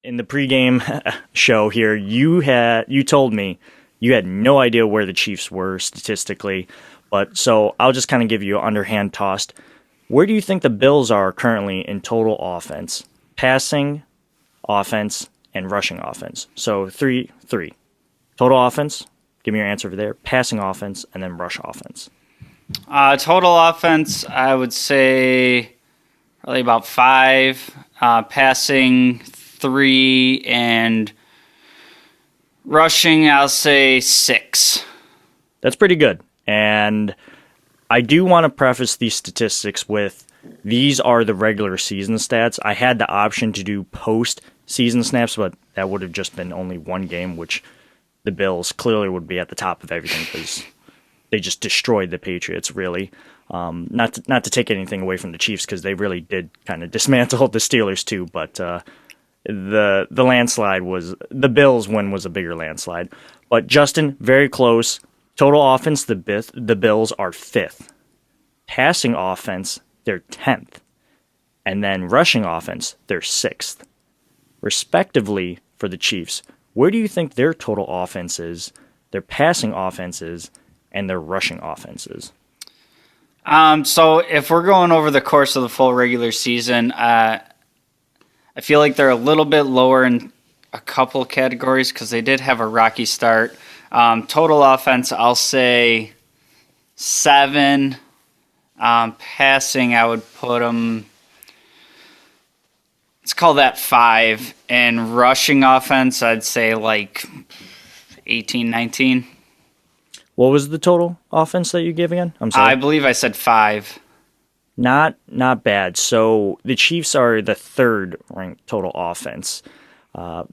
in the pregame show here, you told me you had no idea where the Chiefs were statistically, but so I'll just kind of give you an underhand toss. Where do you think the Bills are currently in total offense, passing offense, and rushing offense? So three total offense. Give me your answer over there. Passing offense, and then rush offense. Total offense, I would say probably about 5. Passing 3, and rushing, I'll say 6. That's pretty good. And I do want to preface these statistics with these are the regular season stats. I had the option to do post-season snaps, but that would have just been only one game, which the Bills clearly would be at the top of everything because they just destroyed the Patriots, really. Not to take anything away from the Chiefs because they really did kind of dismantle the Steelers too, but the landslide was the Bills' win was a bigger landslide. But Justin, very close. Total offense, the Bills are 5th. Passing offense, they're 10th. And then rushing offense, they're 6th. Respectively for the Chiefs, where do you think their total offense is, their passing offense is, and their rushing offense is? So if we're going over the course of the full regular season, I feel like they're a little bit lower in a couple categories because they did have a rocky start. Total offense, I'll say 7. Passing, I would put them, let's call that 5. And rushing offense, I'd say like 18, 19. What was the total offense that you gave again? I'm sorry. I believe I said 5. Not bad. So the Chiefs are the 3rd ranked total offense.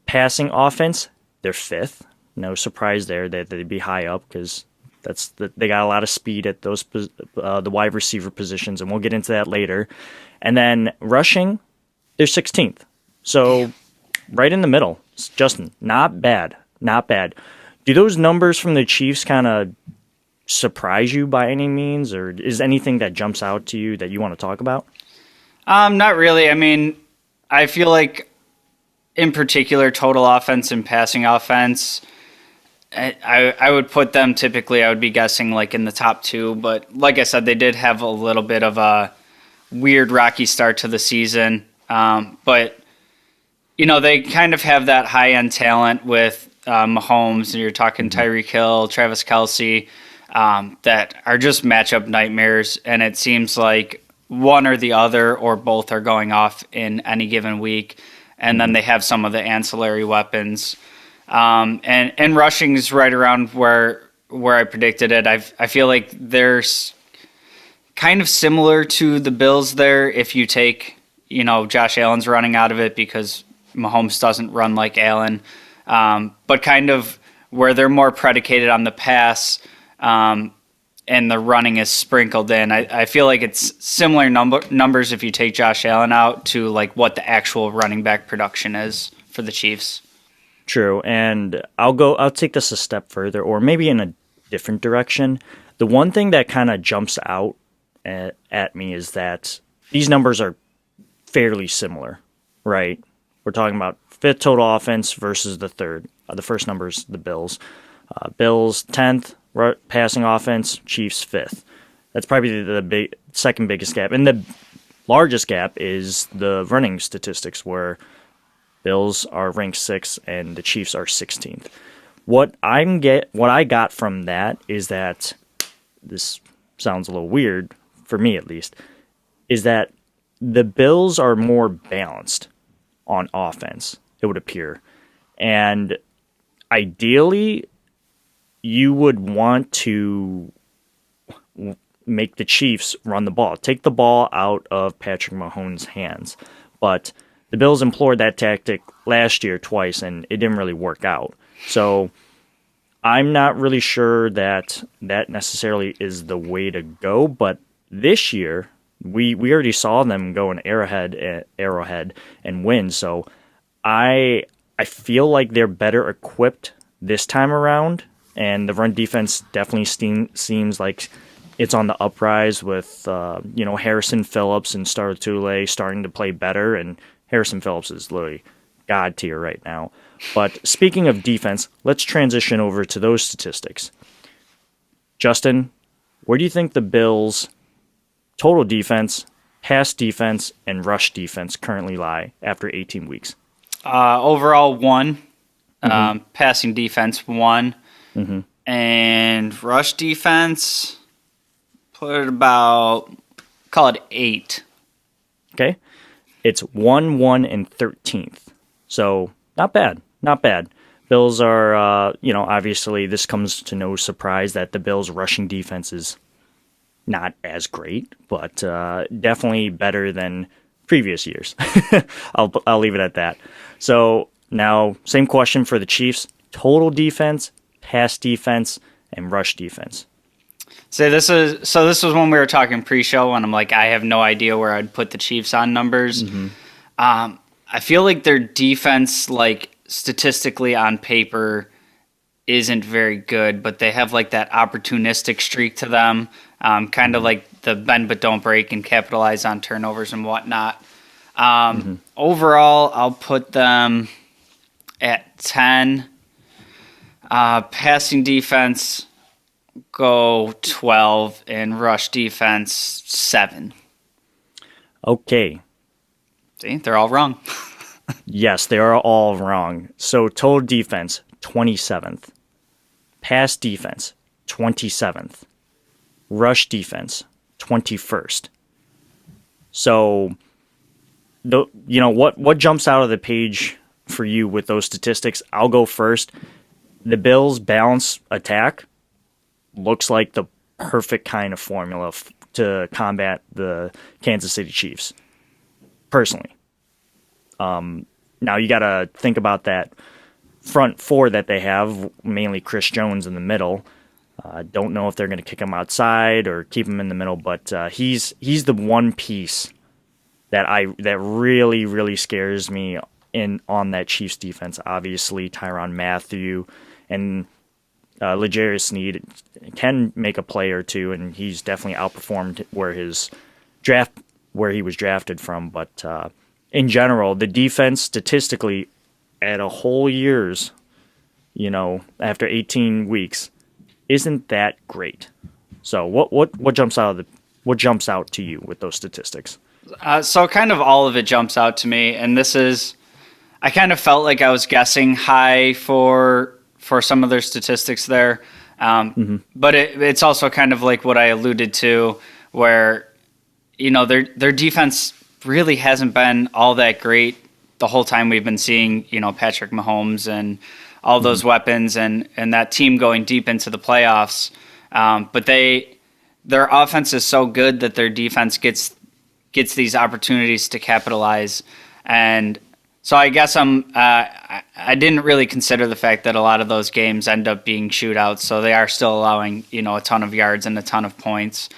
Passing offense, they're 5th. No surprise there that they'd be high up because they got a lot of speed at those the wide receiver positions, and we'll get into that later. And then rushing, they're 16th. So right in the middle. Justin, not bad. Do those numbers from the Chiefs kind of surprise you by any means, or is anything that jumps out to you that you want to talk about? Not really. I mean, I feel like in particular, total offense and passing offense, I would put them typically, I would be guessing like in the top 2. But like I said, they did have a little bit of a weird rocky start to the season. But, they kind of have that high-end talent with Mahomes, and you're talking Tyreek Hill, Travis Kelce, that are just matchup nightmares. And it seems like one or the other or both are going off in any given week. And then they have some of the ancillary weapons. And rushing is right around where I predicted it. I feel like there's kind of similar to the Bills there if you take, Josh Allen's running out of it because Mahomes doesn't run like Allen. But kind of where they're more predicated on the pass and the running is sprinkled in. I feel like it's similar numbers if you take Josh Allen out to like what the actual running back production is for the Chiefs. True, and I'll take this a step further, or maybe in a different direction. The one thing that kind of jumps out at me is that these numbers are fairly similar, right? We're talking about 5th total offense versus the 3rd. The first number is the Bills. Bills 10th passing offense, Chiefs 5th. That's probably the second biggest gap, and the largest gap is the running statistics where Bills are ranked 6th and the Chiefs are 16th. What I got from that is that this sounds a little weird for me at least, is that the Bills are more balanced on offense, it would appear. And ideally, you would want to make the Chiefs run the ball, take the ball out of Patrick Mahomes' hands. But the Bills employed that tactic last year twice, and it didn't really work out. So I'm not really sure that necessarily is the way to go. But this year, we already saw them go an Arrowhead and win. So I feel like they're better equipped this time around, and the run defense definitely seems like it's on the uprise with Harrison Phillips and Star Tule starting to play better, and Harrison Phillips is literally god tier right now. But speaking of defense, let's transition over to those statistics. Justin, where do you think the Bills' total defense, pass defense, and rush defense currently lie after 18 weeks? Overall, 1. Passing defense, 1. And rush defense, put it about, call it 8. Okay. It's 1, 1, and 13th. So not bad. Not bad. Bills are, obviously this comes to no surprise that the Bills' rushing defense is not as great, but definitely better than previous years. I'll leave it at that. So now, same question for the Chiefs. Total defense, pass defense, and rush defense. So this was when we were talking pre-show, and I'm like, I have no idea where I'd put the Chiefs on numbers. I feel like their defense, like statistically on paper, isn't very good, but they have like that opportunistic streak to them, kind of like the bend but don't break and capitalize on turnovers and whatnot. Overall, I'll put them at 10. Passing defense, go 12, and rush defense, 7. Okay. See, they're all wrong. Yes, they are all wrong. So total defense, 27th. Pass defense, 27th. Rush defense, 21st. So, what jumps out of the page for you with those statistics? I'll go first. The Bills' balance attack looks like the perfect kind of formula to combat the Kansas City Chiefs, personally. Now you got to think about that front four that they have, mainly Chris Jones in the middle. Don't know if they're going to kick him outside or keep him in the middle, but he's the one piece that really, really scares me on that Chiefs defense. Obviously, Tyrann Mathieu and L'Jarius Sneed can make a play or two, and he's definitely outperformed where he was drafted from. But in general, the defense statistically at a whole year's, after 18 weeks, isn't that great. So what jumps out to you with those statistics? So kind of all of it jumps out to me, and I kind of felt like I was guessing high for some of their statistics there. But it's also kind of like what I alluded to, where, their defense really hasn't been all that great the whole time we've been seeing, Patrick Mahomes and all those weapons and that team going deep into the playoffs. But their offense is so good that their defense gets these opportunities to capitalize. And so I guess I didn't really consider the fact that a lot of those games end up being shootouts, so they are still allowing, a ton of yards and a ton of points.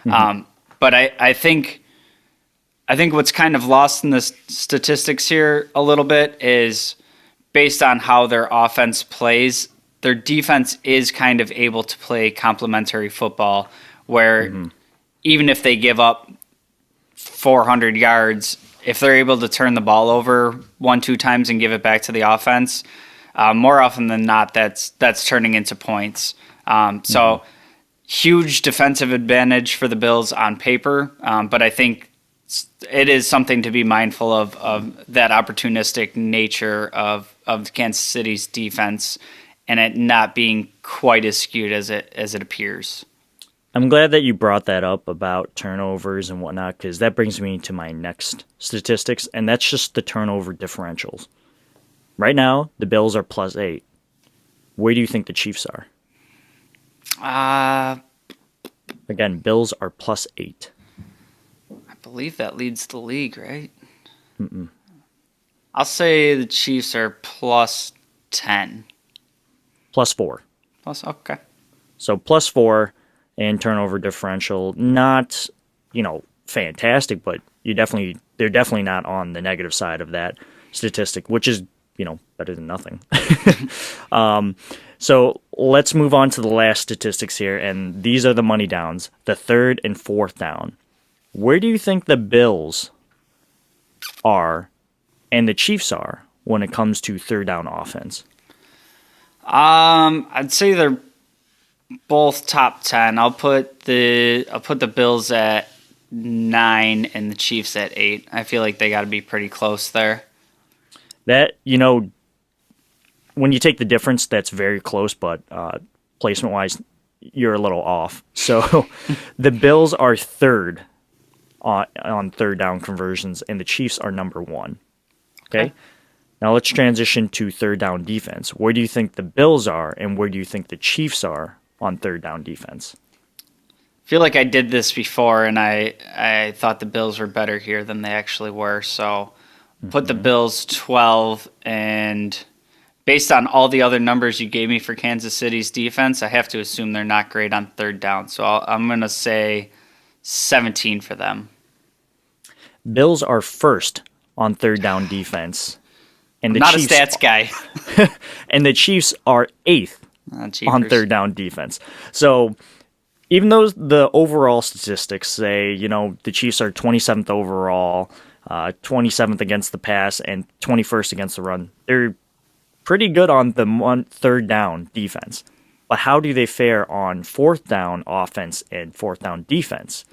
But I think what's kind of lost in the statistics here a little bit is based on how their offense plays, their defense is kind of able to play complementary football where even if they give up 400 yards, if they're able to turn the ball over 1-2 times and give it back to the offense, more often than not, that's turning into points. So huge defensive advantage for the Bills on paper, but I think it is something to be mindful of that opportunistic nature of Kansas City's defense and it not being quite as skewed as it appears. I'm glad that you brought that up about turnovers and whatnot, because that brings me to my next statistics, and that's just the turnover differentials. Right now, the Bills are +8. Where do you think the Chiefs are? Again, Bills are +8. I believe that leads the league, right? I'll say the Chiefs are +10. +4. Okay. So +4 and turnover differential, not, fantastic, but they're definitely not on the negative side of that statistic, which is, better than nothing. So let's move on to the last statistics here, and these are the money downs, the third and fourth down. Where do you think the Bills are and the Chiefs are when it comes to third down offense? I'd say they're both top 10. I'll put the Bills at 9 and the Chiefs at 8. I feel like they got to be pretty close there. That, when you take the difference, that's very close, but placement-wise, you're a little off. So the Bills are third on third down conversions, and the Chiefs are number 1. Okay? Now let's transition to third down defense. Where do you think the Bills are, and where do you think the Chiefs are on third down defense? I feel like I did this before, and I thought the Bills were better here than they actually were. So put the Bills 12, and based on all the other numbers you gave me for Kansas City's defense, I have to assume they're not great on third down. So I'm going to say 17 for them. Bills are first on third down defense. And the I'm not Chiefs, a stats guy. and the Chiefs are 8th on third down defense. So even though the overall statistics say, the Chiefs are 27th overall, 27th against the pass, and 21st against the run, they're pretty good on the third down defense. But how do they fare on fourth down offense and fourth down defense?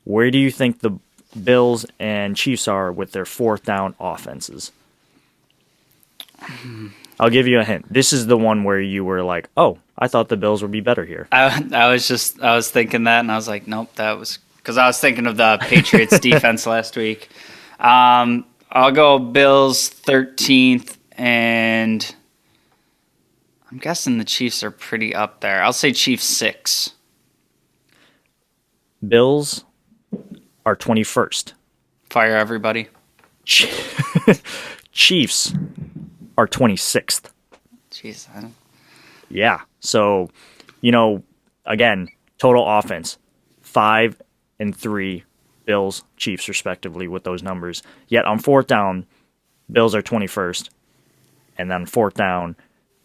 Where do you think the Bills and Chiefs are with their fourth down offenses? I'll give you a hint. This is the one where you were like, "Oh, I thought the Bills would be better here." I was thinking that, and I was like, nope, that was because I was thinking of the Patriots defense last week. I'll go Bills 13th, and I'm guessing the Chiefs are pretty up there. I'll say Chiefs 6. Bills are 21st. Fire everybody. Chiefs are 26th. Jeez, Yeah. So, again, total offense, 5 and 3, Bills, Chiefs, respectively, with those numbers. Yet on fourth down, Bills are 21st. And then fourth down,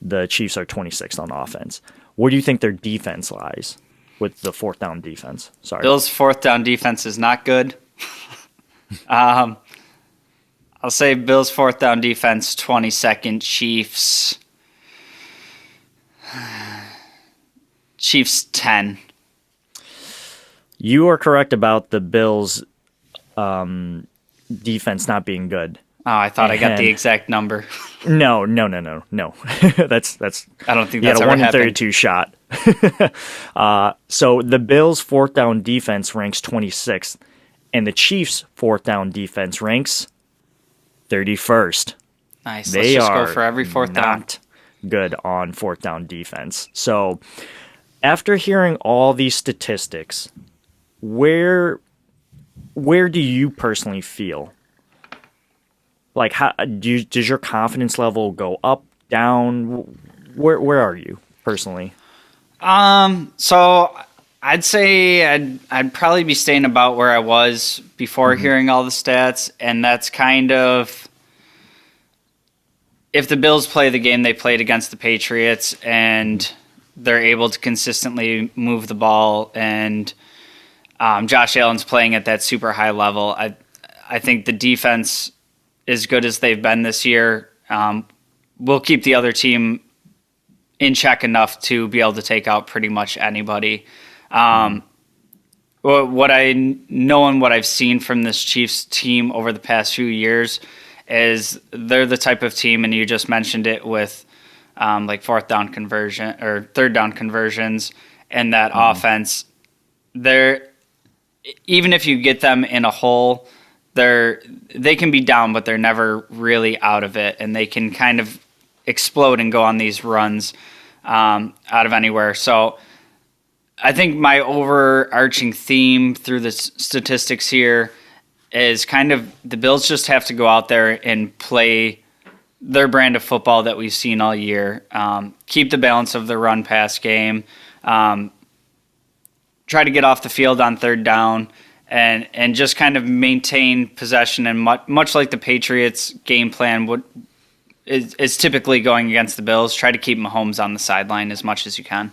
the Chiefs are 26th on offense. Where do you think their defense lies with the fourth down defense? Sorry. Bills' fourth down defense is not good. I'll say Bills' fourth down defense 22nd, Chiefs 10. You are correct about the Bills' defense not being good. Oh, I thought I got the exact number. No. that's. I don't think you that's got a ever 1 in happened. 32 shot. So the Bills' fourth down defense ranks 26th, and the Chiefs' fourth down defense ranks 31st. Nice. They Let's just are go for every fourth down. not good on fourth down defense. So after hearing all these statistics, where do you personally feel? Like, how does your confidence level go up, down? Where are you personally? So I'd say I'd probably be staying about where I was before hearing all the stats, and that's kind of if the Bills play the game they played against the Patriots and they're able to consistently move the ball, and Josh Allen's playing at that super high level, I think the defense, as good as they've been this year, will keep the other team in check enough to be able to take out pretty much anybody. What I know and what I've seen from this Chiefs team over the past few years is they're the type of team, and you just mentioned it with like fourth down conversion or third down conversions and that offense. They're, even if you get them in a hole, they can be down, but they're never really out of it, and they can kind of explode and go on these runs out of anywhere. So I think my overarching theme through the statistics here is kind of the Bills just have to go out there and play their brand of football that we've seen all year. Keep the balance of the run-pass game. Try to get off the field on third down. And just kind of maintain possession, and much like the Patriots' game plan is typically going against the Bills, try to keep Mahomes on the sideline as much as you can.